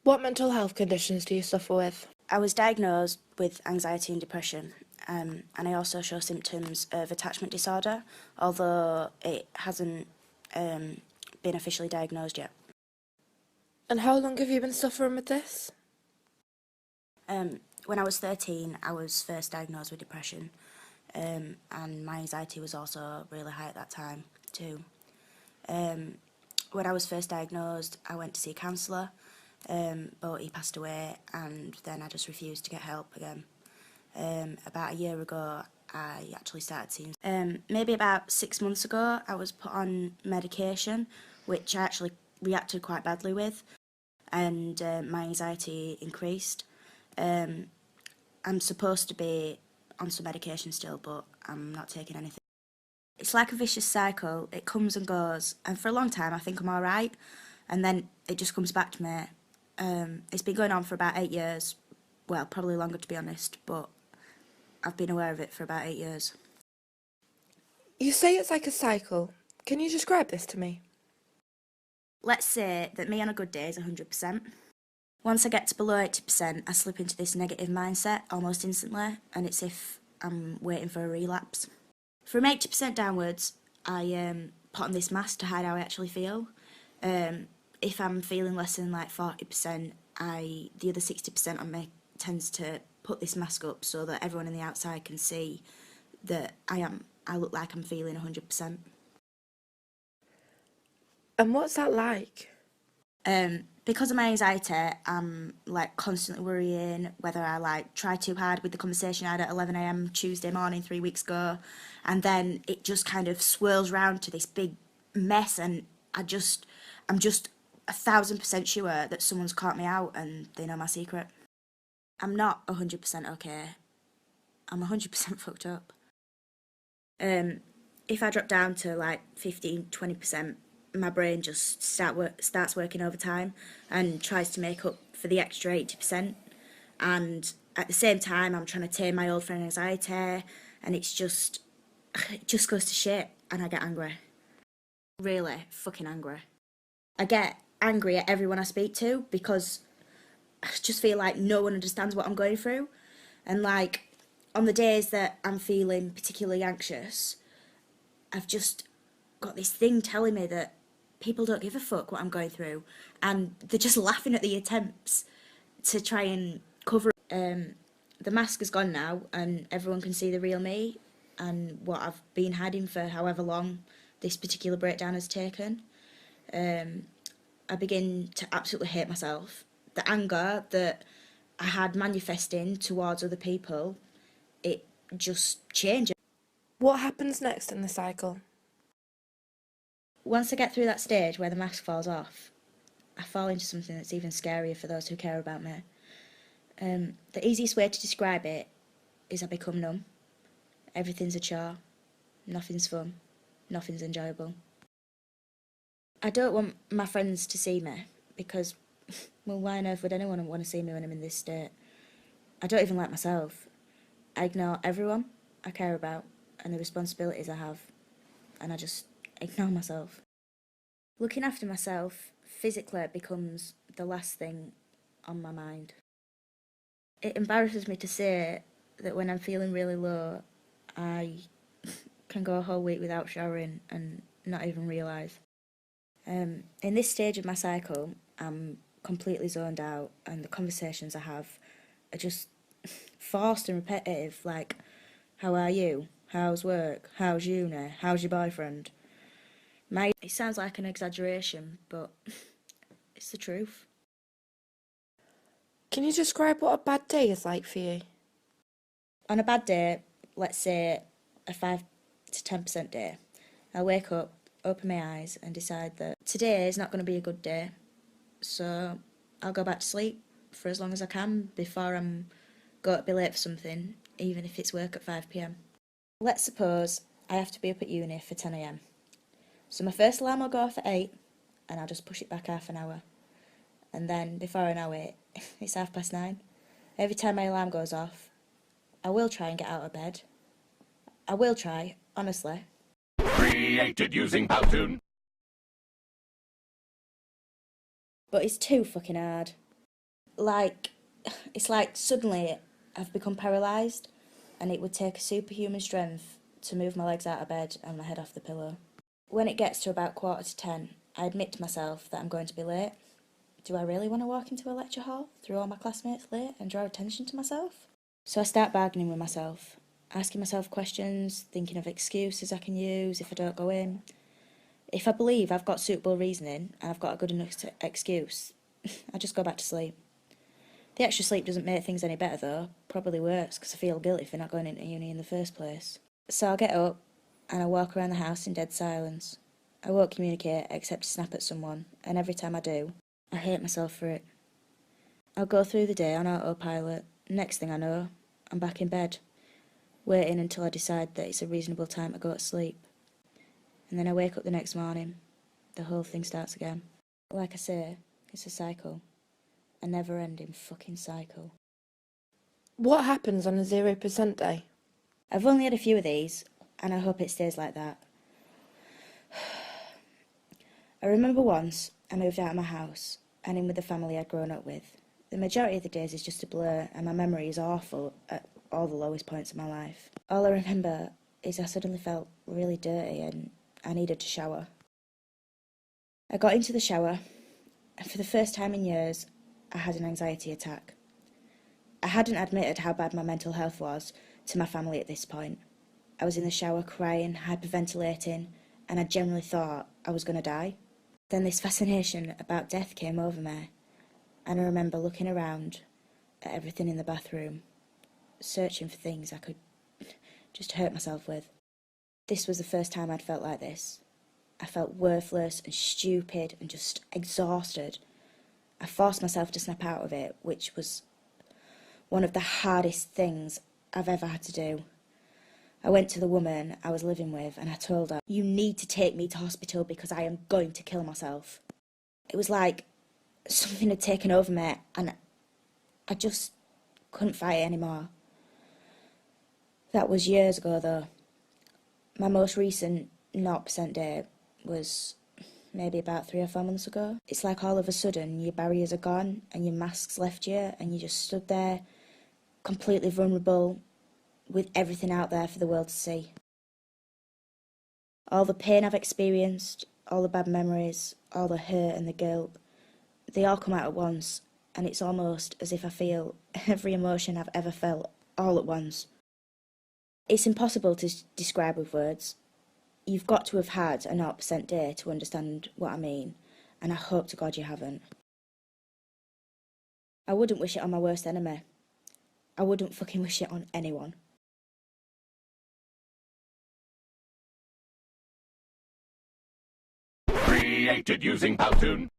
What mental health conditions do you suffer with? I was diagnosed with anxiety and depression, and I also show symptoms of attachment disorder, although it hasn't been officially diagnosed yet. And how long have you been suffering with this? When I was 13, I was first diagnosed with depression, and my anxiety was also really high at that time too. When I was first diagnosed, I went to see a counsellor, but he passed away, and then I just refused to get help again. About a year ago, I actually started seeing. Maybe about 6 months ago, I was put on medication, which I actually reacted quite badly with, and my anxiety increased. I'm supposed to be on some medication still, but I'm not taking anything. It's like a vicious cycle. It comes and goes, and for a long time I think I'm alright, and then it just comes back to me. It's been going on for about 8 years, well, probably longer to be honest, but I've been aware of it for about 8 years. You say it's like a cycle. Can you describe this to me? Let's say that me on a good day is 100%. Once I get to below 80%, I slip into this negative mindset almost instantly, and it's if I'm waiting for a relapse. From 80% downwards, I put on this mask to hide how I actually feel. If I'm feeling less than like 40%, the other 60% on me tends to put this mask up so that everyone on the outside can see that I look like I'm feeling 100%. And what's that like? Because of my anxiety, I'm like constantly worrying whether I like try too hard with the conversation I had at 11 a.m. Tuesday morning 3 weeks ago, and then it just kind of swirls round to this big mess, and I'm just 1,000% sure that someone's caught me out and they know my secret. I'm not 100% okay. I'm 100% fucked up. If I drop down to like 15-20%, my brain just starts working overtime and tries to make up for the extra 80%. And at the same time, I'm trying to tame my old friend anxiety, and it just goes to shit, and I get angry. Really fucking angry. I get angry at everyone I speak to because I just feel like no one understands what I'm going through. And like on the days that I'm feeling particularly anxious, I've just got this thing telling me that people don't give a fuck what I'm going through, and they're just laughing at the attempts to try and cover it. The mask is gone now, and everyone can see the real me and what I've been hiding for however long this particular breakdown has taken. I begin to absolutely hate myself. The anger that I had manifesting towards other people, it just changed. What happens next in the cycle? Once I get through that stage where the mask falls off, I fall into something that's even scarier for those who care about me. The easiest way to describe it is I become numb. Everything's a chore. Nothing's fun. Nothing's enjoyable. I don't want my friends to see me because, well, why on earth would anyone want to see me when I'm in this state? I don't even like myself. I ignore everyone I care about and the responsibilities I have, and I just ignore myself. Looking after myself physically becomes the last thing on my mind. It embarrasses me to say that when I'm feeling really low, I can go a whole week without showering and not even realise. In this stage of my cycle, I'm completely zoned out, and the conversations I have are just forced and repetitive, like, how are you? How's work? How's uni? How's your boyfriend? It sounds like an exaggeration, but it's the truth. Can you describe what a bad day is like for you? On a bad day, let's say a 5 to 10% day, I'll wake up, open my eyes, and decide that today is not going to be a good day. So I'll go back to sleep for as long as I can before I'm going to be late for something, even if it's work at 5 p.m. Let's suppose I have to be up at uni for 10 a.m. So my first alarm will go off at 8, and I'll just push it back half an hour. And then before I know it, it's 9:30. Every time my alarm goes off, I will try and get out of bed. I will try, honestly. Created using Powtoon. But it's too fucking hard. like, it's like suddenly I've become paralysed, and it would take a superhuman strength to move my legs out of bed and my head off the pillow. When it gets to about 9:45, I admit to myself that I'm going to be late. Do I really want to walk into a lecture hall through all my classmates late and draw attention to myself? So I start bargaining with myself, asking myself questions, thinking of excuses I can use if I don't go in. If I believe I've got suitable reasoning and I've got a good enough excuse, I just go back to sleep. The extra sleep doesn't make things any better though, probably worse because I feel guilty for not going into uni in the first place. So I'll get up and I walk around the house in dead silence. I won't communicate except to snap at someone, and every time I do, I hate myself for it. I'll go through the day on autopilot. Next thing I know, I'm back in bed, waiting until I decide that it's a reasonable time to go to sleep. And then I wake up the next morning. The whole thing starts again. Like I say, it's a cycle. A never-ending fucking cycle. What happens on a 0% day? I've only had a few of these, and I hope it stays like that. I remember once I moved out of my house and in with the family I'd grown up with. The majority of the days is just a blur, and my memory is awful at all the lowest points of my life. All I remember is I suddenly felt really dirty and I needed to shower. I got into the shower, and for the first time in years, I had an anxiety attack. I hadn't admitted how bad my mental health was to my family at this point. I was in the shower crying, hyperventilating, and I generally thought I was going to die. Then this fascination about death came over me, and I remember looking around at everything in the bathroom, searching for things I could just hurt myself with. This was the first time I'd felt like this. I felt worthless and stupid and just exhausted. I forced myself to snap out of it, which was one of the hardest things I've ever had to do. I went to the woman I was living with and I told her, "You need to take me to hospital because I am going to kill myself." It was like something had taken over me and I just couldn't fight it anymore. That was years ago though. My most recent 0% day was maybe about 3 or 4 months ago. It's like all of a sudden your barriers are gone and your mask's left you and you just stood there completely vulnerable with everything out there for the world to see. All the pain I've experienced, all the bad memories, all the hurt and the guilt, they all come out at once, and it's almost as if I feel every emotion I've ever felt all at once. It's impossible to describe with words. You've got to have had a 0% day to understand what I mean, and I hope to God you haven't. I wouldn't wish it on my worst enemy. I wouldn't fucking wish it on anyone. Created using Powtoon.